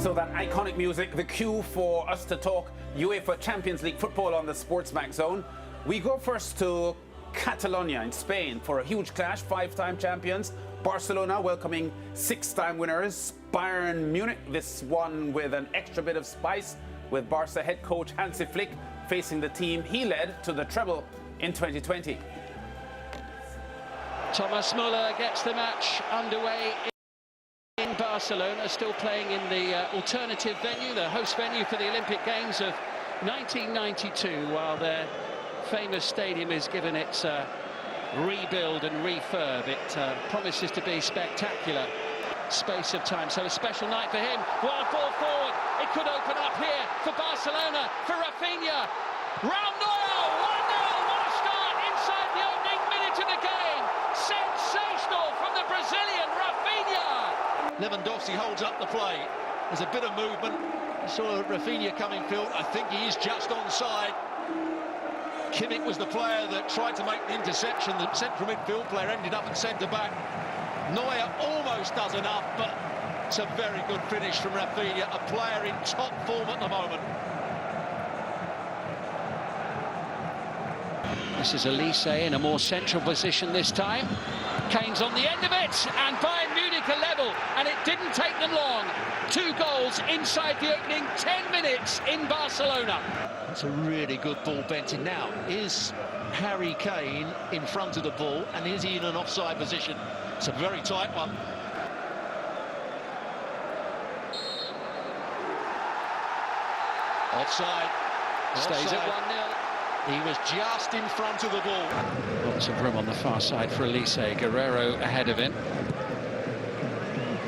So that iconic music, the cue for us to talk UEFA Champions League football on the SportsMax zone. We go first to Catalonia in Spain for a huge clash. 5-time champions Barcelona welcoming 6-time winners Bayern Munich. This one with an extra bit of spice, with Barca head coach Hansi facing the team he led to the treble in 2020. Thomas Muller gets the match underway in Barcelona, still playing in the alternative venue, the host venue for the Olympic Games of 1992, while their famous stadium is given its rebuild and refurb. It promises to be spectacular space of time, so a special night for him. Wild ball forward, it could open up here for Barcelona, for Rafinha. Round Neuer, 1-0, what a start inside the opening minute of the game. Sensational from the Brazilian Rafinha. Lewandowski holds up the play. There's a bit of movement. You saw Rafinha coming field. I think he is just onside. Kimmich was the player that tried to make the interception. The central midfield player ended up at centre-back. Neuer almost does enough, but it's a very good finish from Rafinha, a player in top form at the moment. This is Elise in a more central position this time. Kane's on the end of it, and Bayern Munich are level, and it didn't take them long. 2 goals inside the opening 10 minutes in Barcelona. It's a really good ball bent in. Now, is Harry Kane in front of the ball, and is he in an offside position? It's a very tight one. Offside. Stays at 1-0. He was just in front of the ball. Lots of room on the far side for Elise. Guerrero ahead of him.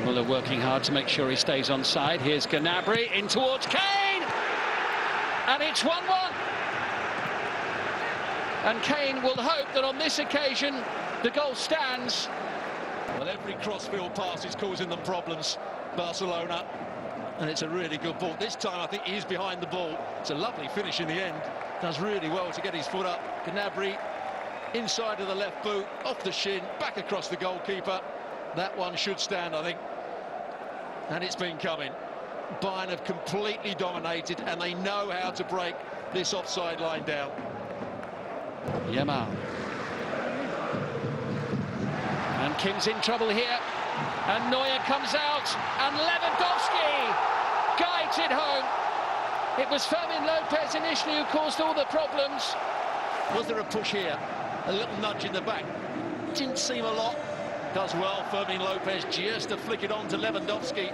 Muller working hard to make sure he stays on side. Here's Gnabry in towards Kane. And it's 1-1. And Kane will hope that on this occasion the goal stands. Well, every crossfield pass is causing them problems, Barcelona. And it's a really good ball. This time I think he's behind the ball. It's a lovely finish in the end. Does really well to get his foot up. Gnabry inside of the left boot, off the shin, back across the goalkeeper. That one should stand, I think. And it's been coming. Bayern have completely dominated, and they know how to break this offside line down. Yamal. And Kim's in trouble here. And Neuer comes out, and Lewandowski guides it home. It was Fermin Lopez initially who caused all the problems. Was there a push here? A little nudge in the back. Didn't seem a lot. Does well, Fermin Lopez, just to flick it on to Lewandowski.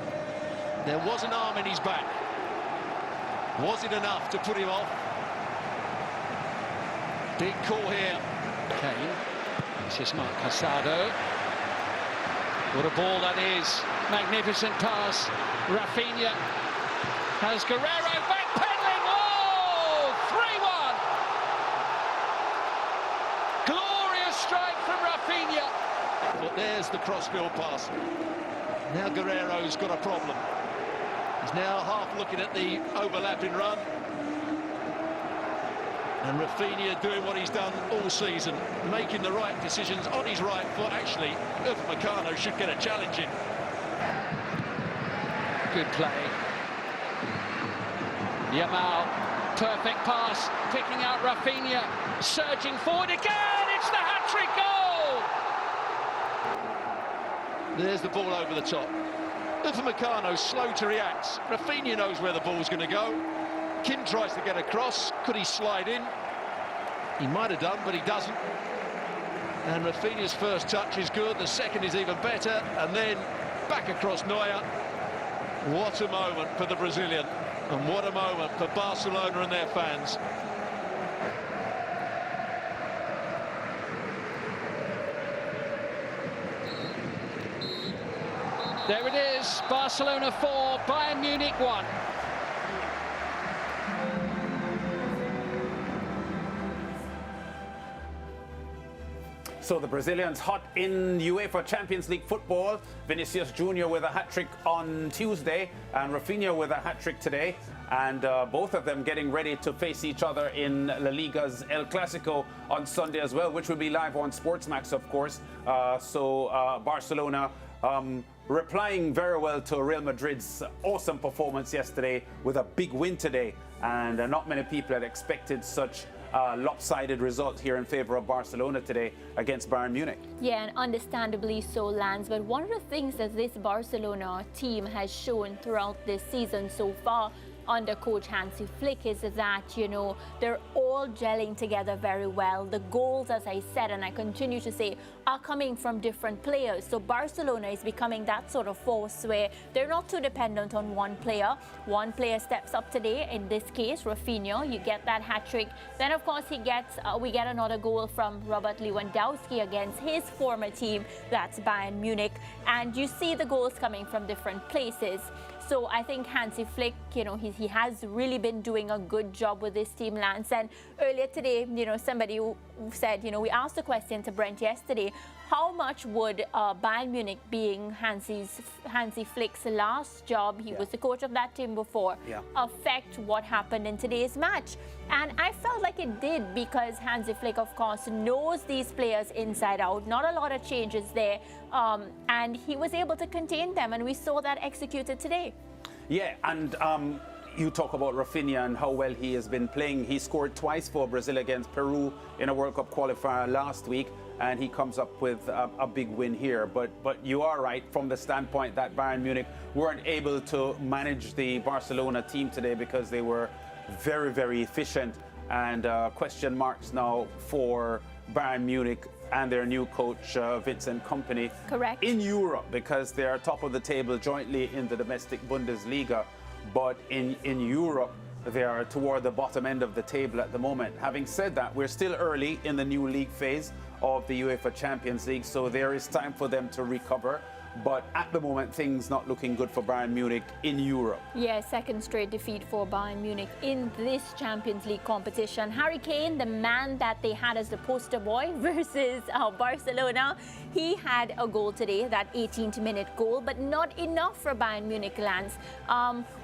There was an arm in his back. Was it enough to put him off? Big call here. Kane. This is Marc Casado. What a ball that is. Magnificent pass. Rafinha has Guerrero backpedaling. Oh, 3-1. Glorious strike from Rafinha. But there's the crossfield pass. Now Guerrero's got a problem. He's now half looking at the overlapping run. And Rafinha doing what he's done all season, making the right decisions on his right foot. Actually, Upamecano should get a challenge in. Good play. Yamal, perfect pass, picking out Rafinha, surging forward again. It's the hat-trick goal. There's the ball over the top. Upamecano slow to react. Rafinha knows where the ball's going to go. Kim tries to get across. Could he slide in? He might have done, but he doesn't. And Rafinha's first touch is good. The second is even better. And then back across Neuer. What a moment for the Brazilian. And what a moment for Barcelona and their fans. There it is. Barcelona 4, Bayern Munich 1. So the Brazilians hot in UEFA Champions League football. Vinicius Jr. with a hat-trick on Tuesday and Rafinha with a hat-trick today. And both of them getting ready to face each other in La Liga's El Clasico on Sunday as well, which will be live on SportsMax, of course. Barcelona replying very well to Real Madrid's awesome performance yesterday with a big win today. And not many people had expected such lopsided result here in favor of Barcelona today against Bayern Munich. Yeah, and understandably so, Lance. But one of the things that this Barcelona team has shown throughout this season so far under coach Hansi Flick is that, you know, they're all gelling together very well. The goals, as I said, and I continue to say, are coming from different players. So Barcelona is becoming that sort of force where they're not too dependent on one player. One player steps up today, in this case, Rafinha. You get that hat-trick. Then, of course, we get another goal from Robert Lewandowski against his former team, that's Bayern Munich. And you see the goals coming from different places. So I think Hansi Flick, you know, he has really been doing a good job with this team, Lance. And earlier today, you know, somebody who said, you know, we asked the question to Brent yesterday, how much would Bayern Munich, being Hansi Flick's last job, he was the coach of that team before, affect what happened in today's match? And I felt like it did, because Hansi Flick, of course, knows these players inside out. Not a lot of changes there. And he was able to contain them, and we saw that executed today. Yeah, and you talk about Rafinha and how well he has been playing. He scored twice for Brazil against Peru in a World Cup qualifier last week, and he comes up with a big win here. But you are right from the standpoint that Bayern Munich weren't able to manage the Barcelona team today because they were very, very efficient. And question marks now for Bayern Munich and their new coach, Vincent Kompany. Correct. In Europe, because they are top of the table jointly in the domestic Bundesliga. But in Europe, they are toward the bottom end of the table at the moment. Having said that, we're still early in the new league phase of the UEFA Champions League, so there is time for them to recover. But at the moment, things not looking good for Bayern Munich in Europe. Yeah, second straight defeat for Bayern Munich in this Champions League competition. Harry Kane, the man that they had as the poster boy versus Barcelona, he had a goal today, that 18th-minute goal, but not enough for Bayern Munich, Lance.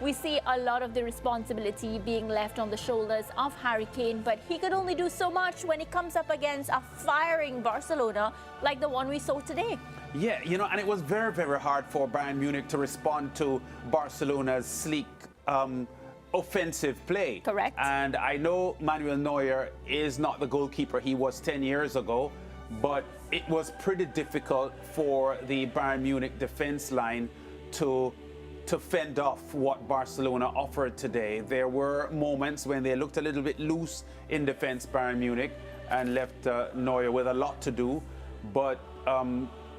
We see a lot of the responsibility being left on the shoulders of Harry Kane, but he could only do so much when he comes up against a firing Barcelona like the one we saw today. Yeah, you know, and it was very, very hard for Bayern Munich to respond to Barcelona's sleek offensive play. Correct. And I know Manuel Neuer is not the goalkeeper he was 10 years ago, but it was pretty difficult for the Bayern Munich defense line to fend off what Barcelona offered today. There were moments when they looked a little bit loose in defense, Bayern Munich, and left Neuer with a lot to do. But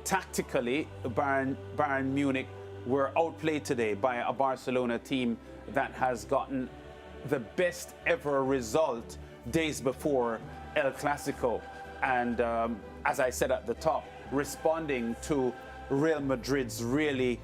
tactically, Bayern Munich were outplayed today by a Barcelona team that has gotten the best ever result days before El Clasico. And as I said at the top, responding to Real Madrid's really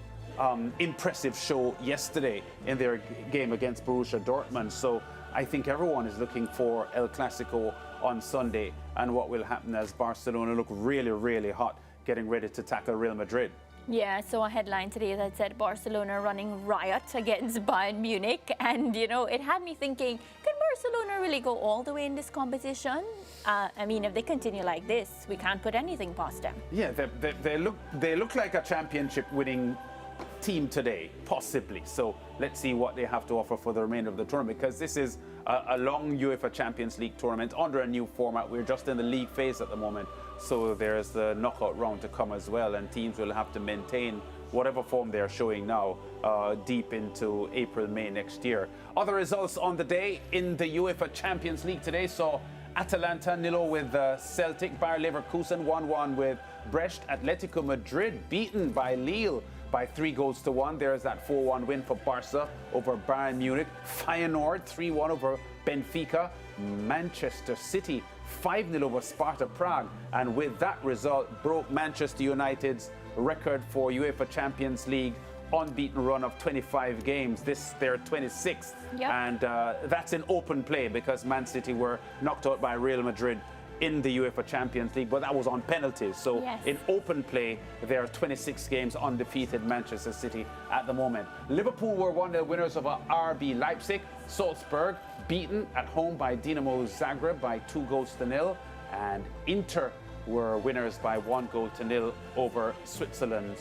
impressive show yesterday in their game against Borussia Dortmund. So I think everyone is looking for El Clasico on Sunday and what will happen as Barcelona look really, really hot, getting ready to tackle Real Madrid. Yeah, so a headline today that said Barcelona running riot against Bayern Munich. And, you know, it had me thinking, can Barcelona really go all the way in this competition? I mean, if they continue like this, we can't put anything past them. Yeah, they look like a championship-winning team today, possibly. So let's see what they have to offer for the remainder of the tournament, because this is a long UEFA Champions League tournament under a new format. We're just in the league phase at the moment, so there's the knockout round to come as well, and teams will have to maintain whatever form they're showing now deep into April, May next year. Other results on the day in the UEFA Champions League today saw Atalanta 0 with Celtic, Bayer Leverkusen 1-1 with Brest, Atletico Madrid beaten by Lille by 3-1. There's that 4-1 win for Barca over Bayern Munich. Feyenoord 3-1 over Benfica. Manchester City 5-0 over Sparta Prague. And with that result, broke Manchester United's record for UEFA Champions League unbeaten run of 25 games. Their 26th. Yep. And that's in open play, because Man City were knocked out by Real Madrid in the UEFA Champions League, but that was on penalties. So in open play, there are 26 games undefeated Manchester City at the moment. Liverpool were one of the winners of RB Leipzig. Salzburg beaten at home by Dinamo Zagreb by 2-0. And Inter were winners by 1-0 over Switzerland.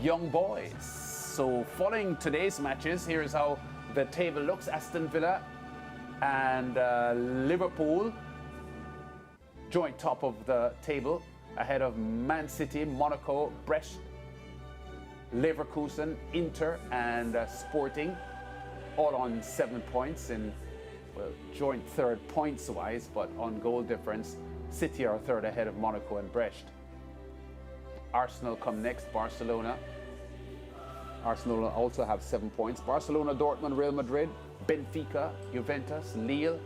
young boys. So following today's matches, here's how the table looks. Aston Villa and Liverpool joint top of the table, ahead of Man City, Monaco, Brest, Leverkusen, Inter and Sporting, all on 7 points in, well, joint third points wise, but on goal difference, City are third ahead of Monaco and Brest. Arsenal come next, Barcelona. Arsenal also have 7 points. Barcelona, Dortmund, Real Madrid, Benfica, Juventus, Lille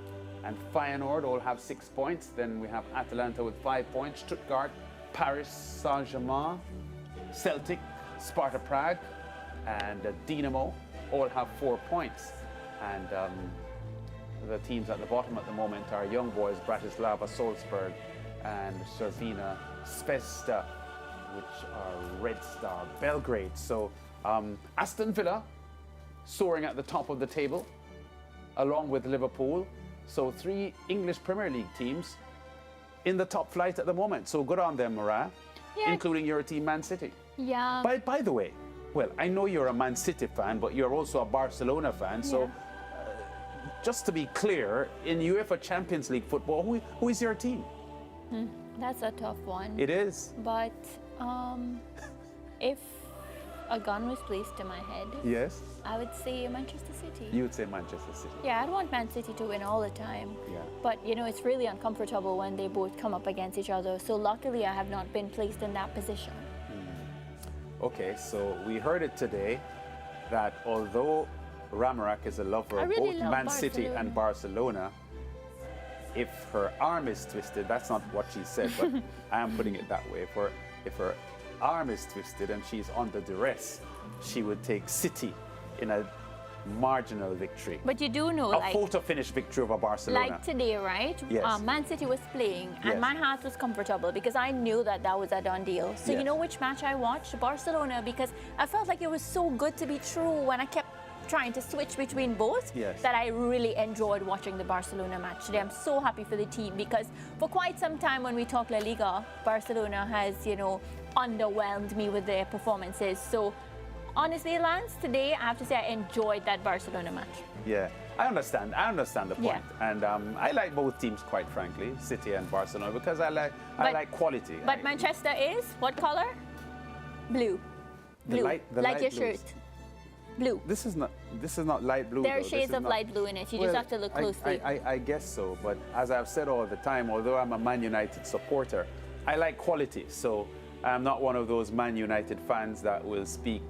and Feyenoord all have 6 points. Then we have Atalanta with 5 points, Stuttgart, Paris Saint-Germain, Celtic, Sparta Prague and Dinamo all have 4 points. And the teams at the bottom at the moment are young boys, Bratislava, Salzburg and Cervena, Zvezda, which are Red Star Belgrade. So Aston Villa soaring at the top of the table along with Liverpool. So 3 English Premier League teams in the top flight at the moment. So good on them, Mara, including your team, Man City. Yeah. By the way, well, I know you're a Man City fan, but you're also a Barcelona fan. So just to be clear, in UEFA Champions League football, who is your team? That's a tough one. It is. But if a gun was placed to my head, Yes. I would say Manchester City. You would say Manchester City. Yeah, I'd want Man City to win all the time. Yeah. But, you know, it's really uncomfortable when they both come up against each other. So luckily, I have not been placed in that position. Okay, so we heard it today that although Ramarak is a lover I of really both love Man City Barcelona. and Barcelona, if her arm is twisted, that's not what she said, but I am putting it that way. If her arm is twisted and she's under duress, she would take City in a marginal victory. But you do know, A photo finish victory over Barcelona. like today, right? Yes. Man City was playing, and Yes. my heart was comfortable because I knew that that was a done deal. So Yes. you know which match I watched? Barcelona, because I felt like it was so good to be true when I kept trying to switch between both, Yes. that I really enjoyed watching the Barcelona match today. I'm so happy for the team because for quite some time when we talk La Liga, Barcelona has, you know, underwhelmed me with their performances. So honestly, Lance, today I have to say I enjoyed that Barcelona match. Yeah, I understand the point. Yeah. And I like both teams, quite frankly, City and Barcelona, because I like quality. But Manchester is what color? Blue. Blue. The like light your blues. shirt. Blue. This is not light blue. There are though. shades This is of not- light blue in it. You Well, just have to look closely. I guess so, but as I've said all the time, although I'm a Man United supporter, I like quality. So I'm not one of those Man United fans that will speak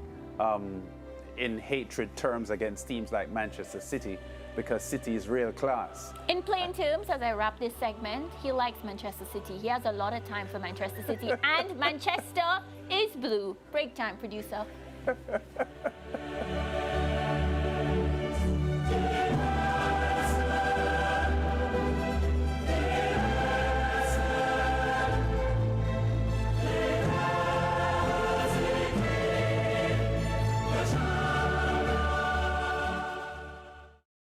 in hatred terms against teams like Manchester City, because City is real class. In plain terms, as I wrap this segment, he likes Manchester City. He has a lot of time for Manchester City, and Manchester is blue. Break time, producer.